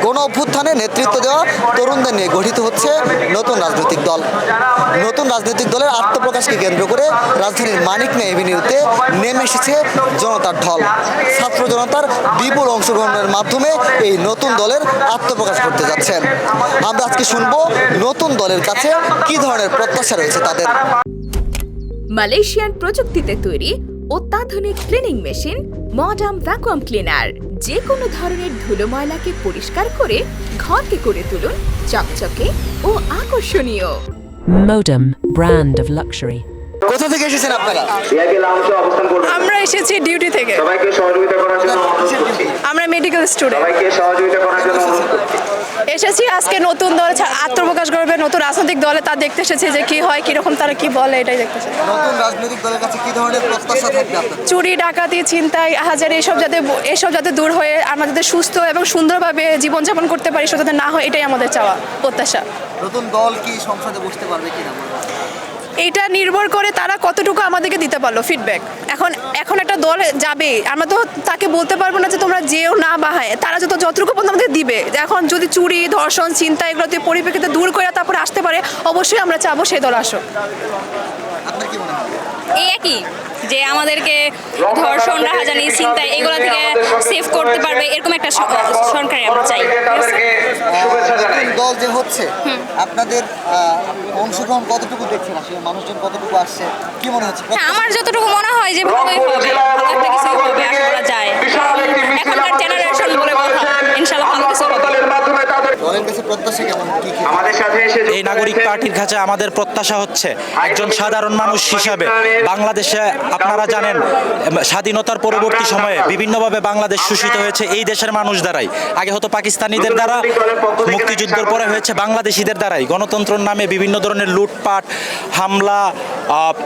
গণ অভ্যুত্থানে নেতৃত্ব দেওয়া তরুণদের নিয়ে গঠিত হচ্ছে নতুন রাজনৈতিক দল। নতুন রাজনৈতিক দলের আত্মপ্রকাশকে কেন্দ্র করে রাজধানীর মানিক মিয়া এভিনিউতে নেমে এসেছে জনতার ঢল। ছাত্র জনতার বিপুল অংশগ্রহণের মাধ্যমে এই নতুন দলের আত্মপ্রকাশ করতে যাচ্ছেন। আমরা আজকে শুনবো নতুন দলের কাছে কি ধরনের প্রত্যাশা রয়েছে তাদের। মালয়েশিয়ান প্রযুক্তিতে তৈরি অত্যাধুনিক cleaning machine modern vacuum cleaner যে কোনো ধরনের ধুলো ময়লাকে পরিষ্কার করে ঘরকে করে তুলুন চকচকে ও আকর্ষণীয়। Modem, brand of luxury. কোথা থেকে এসেছেন আপনারা? আমরা এসেছি ডিউটি থেকে। সবাইকে সহযোগিতা করার জন্য অনুরোধ করছি। আমরা মেডিকেল স্টুডেন্ট। সবাইকে সহযোগিতা করার জন্য অনুরোধ করছি। এসেছি আজকে নতুন দল আত্মপ্রকাশ করবে, নতুন রাজনৈতিক দলে তা দেখতে এসেছি যে কি হয়, কিরকম তারা কি বলে, এটাই দেখতে এসেছি। নতুন রাজনৈতিক দলের কাছে কি ধরনের প্রত্যাশা থাকবে আপনার? চুরি ডাকাতি ছিনতাই হাজার এসব যাতে দূর হয়ে আমরা যাতে সুস্থ এবং সুন্দরভাবে জীবনযাপন করতে পারি, সেটা যাতে না হয়, এটাই আমাদের চাওয়া প্রত্যাশা। নতুন দল কি সংসদে বসতে পারবে কিনা? এটা নির্ভর করে তারা কতটুকু আমাদেরকে দিতে পারলো ফিডব্যাক। এখন একটা দল যাবে, আমরা তো তাকে বলতে পারবো না যে তোমরা যেও না বাহায়, তারা যতটুকু পর্যন্ত আমাদের দিবে। এখন যদি চুরি ধর্ষণ চিন্তা এগুলোতে পরিপ্রেক্ষিতে দূর করে তারপরে আসতে পারে, অবশ্যই আমরা চাবো সেই দল আসুক। আপনার কি মনে হয়? এই একই যে আমাদেরকে ধর্ষণ রাহাজানি চিন্তায় এগুলো থেকে সেভ করতে পারবে এরকম একটা সরকারি আমরা চাই। নতুন দল যে হচ্ছে, আপনাদের অংশগ্রহণ কতটুকু দেখছেন? আসলে মানুষজন কতটুকু আসছে, কি মনে হচ্ছে? হ্যাঁ, আমার যতটুকু মনে হয় যে ভালোই হবে, ভালো একটা কিছু হবে আশা করা যায়। এখনকার জেনারেশন বলে কথা, ইনশাআল্লাহ ভালো কিছু হবে। দলের কাছে প্রত্যাশা কেমন? কি কি আমাদের সাথে এসে এই নাগরিক পার্টির কাছে আমাদের প্রত্যাশা হচ্ছে একজন সাধারণ মানুষ হিসাবে বাংলাদেশে আপনারা জানেন স্বাধীনতার পরবর্তী সময়ে বিভিন্নভাবে বাংলাদেশ শোষিত হয়েছে এই দেশের মানুষ দ্বারাই। আগে হতো পাকিস্তানিদের দ্বারা, মুক্তিযুদ্ধের পরে হয়েছে বাংলাদেশিদের দ্বারাই। গণতন্ত্রের নামে বিভিন্ন ধরনের লুটপাট, হামলা,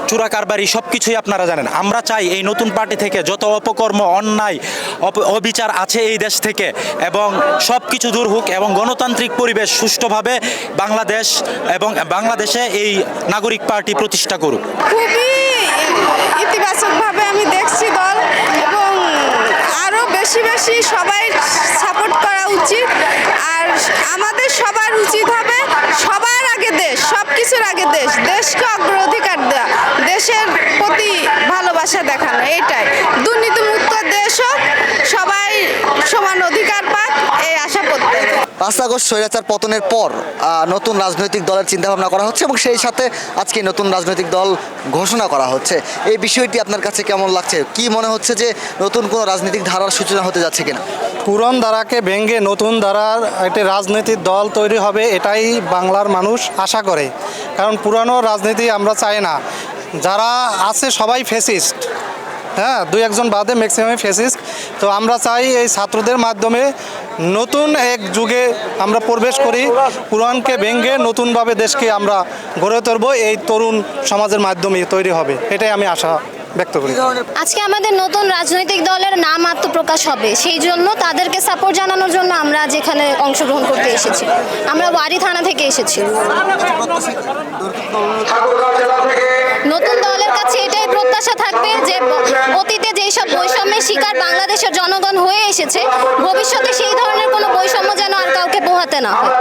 চোরাকারবারি সব কিছুই আপনারা জানেন। আমরা চাই এই নতুন পার্টি থেকে যত অপকর্ম, অন্যায়, অবিচার আছে এই দেশ থেকে এবং সব কিছু দূর হোক এবং গণতান্ত্রিক পরিবেশ সুষ্ঠুভাবে বাংলাদেশ এবং বাংলাদেশে এই নাগরিক পার্টি প্রতিষ্ঠা করুক। খুবই ইতিবাচকভাবে আমি দেখছি দল, এবং আরও বেশি বেশি সবাই সাপোর্ট করা উচিত। আর আমাদের সবার উচিত হবে সবার আগে দেশ, সব কিছুর আগে দেশকে অগ্রাধিকার দেওয়া, দেশের প্রতি ভালোবাসা দেখানো, এটাই। দুর্নীতিমুক্ত দেশ হোক, সবাই সমান অধিকার পাক, এই আশা করতে। 5 আগস্ট স্বৈরাচার পতনের পর নতুন রাজনৈতিক দলের চিন্তাভাবনা করা হচ্ছে এবং সেই সাথে আজকে নতুন রাজনৈতিক দল ঘোষণা করা হচ্ছে। এই বিষয়টি আপনার কাছে কেমন লাগছে? কি মনে হচ্ছে যে নতুন কোনো রাজনৈতিক ধারার সূচনা হতে যাচ্ছে কিনা? পুরন ধারাকে ভেঙে নতুন ধারার একটি রাজনীতির দল তৈরি হবে, এটাই বাংলার মানুষ আশা করে। কারণ পুরানো রাজনীতি আমরা চাই না। যারা আছে সবাই ফ্যাসিস্ট, হ্যাঁ, 2-1 বাদে ম্যাক্সিমাম ফ্যাসিস্ট। তো আমরা চাই এই ছাত্রদের মাধ্যমে নতুন এক যুগে আমরা প্রবেশ করি, পুরানকে ভেঙে নতুনভাবে দেশকে আমরা গড়ে তুলব, এই তরুণ সমাজের মাধ্যমে তৈরি হবে, এটাই আমি আশা ব্যক্ত করি। আজকে আমাদের নতুন রাজনৈতিক দলের নাম আত্মপ্রকাশ হবে, সেই জন্য তাদেরকে সাপোর্ট জানানোর জন্য আমরা যেখানে অংশগ্রহণ করতে এসেছি। আমরা ওয়ারি থানা থেকে এসেছি। নতুন দলের কাছে এটাই প্রত্যাশা থাকবে যে অতীতে যেই সব বৈষম্যের শিকার বাংলাদেশের জনগণ হয়ে এসেছে, ভবিষ্যতে সেই ধরনের কোনো বৈষম্য যেন আর কাউকে পোহাতে না হয়।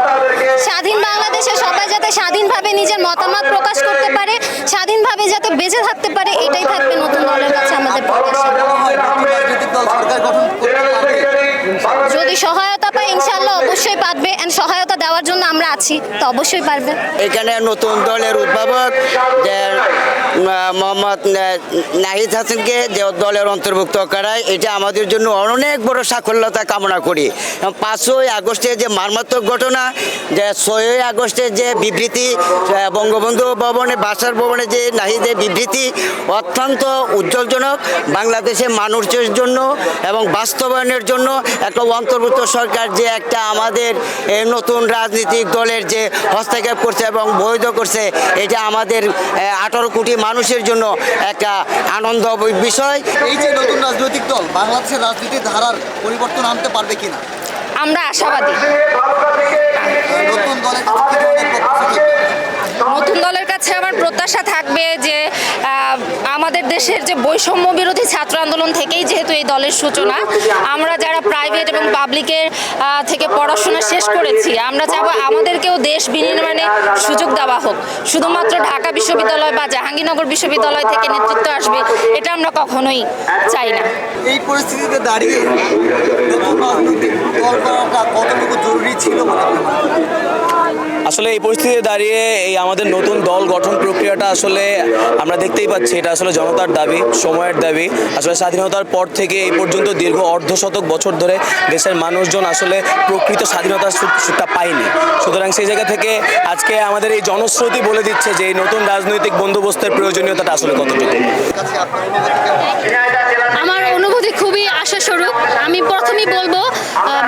স্বাধীন বাংলাদেশে সবাই যাতে স্বাধীনভাবে নিজের মতামত প্রকাশ করতে পারে, স্বাধীনভাবে যাতে বেঁচে থাকতে পারে, এটাই থাকবে নতুন দলের কাছে আমাদের প্রত্যাশা। যদি সহায়তা পায় ইনশাআল্লাহ অবশ্যই পারবে, এন্ড সহায়তা দেওয়ার জন্য আমরা আছি, তো অবশ্যই পারবে। এখানে নতুন দলের উদ্ভাবক যে মোহাম্মদ নাহিদ হাসানকে যে দলের অন্তর্ভুক্ত করায়, এটা আমাদের জন্য অনেক বড় সাফল্যতা কামনা করি। 5ই আগস্টে যে মারাত্মক ঘটনা, যে 6ই আগস্টে যে বিবৃতি, বঙ্গবন্ধু ভবনে বাসার ভবনে যে নাহিদের বিবৃতি অত্যন্ত উজ্জ্বলজনক, বাংলাদেশের মানুষের জন্য এবং বাস্তবায়নের জন্য একটা অন্তর্ভুক্ত সরকার যে একটা আমাদের নতুন রাজনৈতিক দলের যে হস্তক্ষেপ করছে এবং বৈধ করছে, এটা আমাদের 18 কোটি মানুষের জন্য একটা আনন্দ বিষয়। এই যে নতুন রাজনৈতিক দল বাংলাদেশের রাজনীতির ধারার পরিবর্তন আনতে পারবে কিনা? আমরা আশাবাদী। নতুন দলের কাছে কি ধরনের প্রত্যাশা থাকবে? নতুন দলের কাছে আমার প্রত্যাশা থাকবে যে আমাদের আমাদের দেশের যে বৈষম্য বিরোধী ছাত্র আন্দোলন থেকেই যেহেতু এই দলের সূচনা, আমরা যারা প্রাইভেট এবং পাবলিকের থেকে পড়াশোনা শেষ করেছি, আমরা চাবো আমাদেরকেও দেশ বিনির্মাণে সুযোগ দেওয়া হোক। শুধুমাত্র ঢাকা বিশ্ববিদ্যালয় বা জাহাঙ্গীরনগর বিশ্ববিদ্যালয় থেকে নেতৃত্ব আসবে, এটা আমরা কখনোই চাই না। এই পরিস্থিতিতে দাঁড়িয়ে নতুন রাজনৈতিক দল করাটা কতটুকু জরুরি ছিল বলে আপনি মনে করেন? আসলে এই পরিস্থিতিতে দাঁড়িয়ে এই আমাদের নতুন দল গঠন প্রক্রিয়াটা আসলে আমরা দেখতেই পাচ্ছি, এটা আসলে জনতার দাবি, সময়ের দাবি। আসলে স্বাধীনতার পর থেকে এই পর্যন্ত দীর্ঘ অর্ধশতক বছর ধরে দেশের মানুষজন আসলে প্রকৃত স্বাধীনতার সুখটা পায়নি। সুতরাং সেই জায়গা থেকে আজকে আমাদের এই জনশ্রুতি বলে দিচ্ছে যে এই নতুন রাজনৈতিক বন্দোবস্তের প্রয়োজনীয়তাটা আসলে কতটুকু। আমার অনুভূতি খুবই আশাস্বরূপ। আমি প্রথমেই বলবো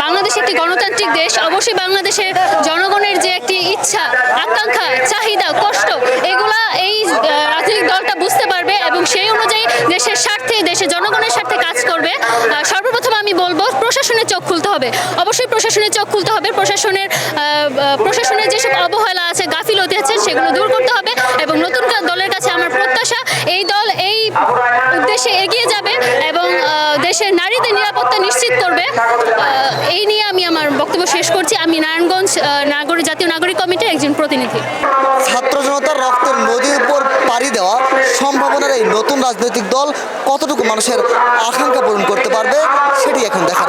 বাংলাদেশ একটি গণতান্ত্রিক দেশ, অবশ্যই বাংলাদেশের জনগণের যে একটি ইচ্ছা, আকাঙ্ক্ষা, চাহিদা, কষ্ট, এগুলা এই রাজনৈতিক দলটা বুঝতে পারবে এবং সেই অনুযায়ী দেশের স্বার্থে, দেশের জনগণের স্বার্থে কাজ করবে। সর্বপ্রথম আমি বলবো প্রশাসনের চোখ খুলতে হবে, অবশ্যই প্রশাসনের চোখ খুলতে হবে। প্রশাসনের যেসব অবহেলা আছে, গাফিলতি আছে, সেগুলো দূর করতে হবে এবং নতুন দলের কাছে আমার প্রত্যাশা এই দল এই উদ্দেশ্যে এগিয়ে যাবে এবং দেশের নারীদের নিরাপত্তা নিশ্চিত করবে। এই নিয়ে আমি আমার বক্তব্য শেষ করছি। আমি নারায়ণগঞ্জ জাতীয় নাগরিক কমিটির একজন প্রতিনিধি। ছাত্র জনতার রক্তের নদীর উপর পাড়ি দেওয়া সম্ভাবনার এই নতুন রাজনৈতিক দল কতটুকু মানুষের আকাঙ্ক্ষা পূরণ করতে পারবে সেটি এখন দেখা।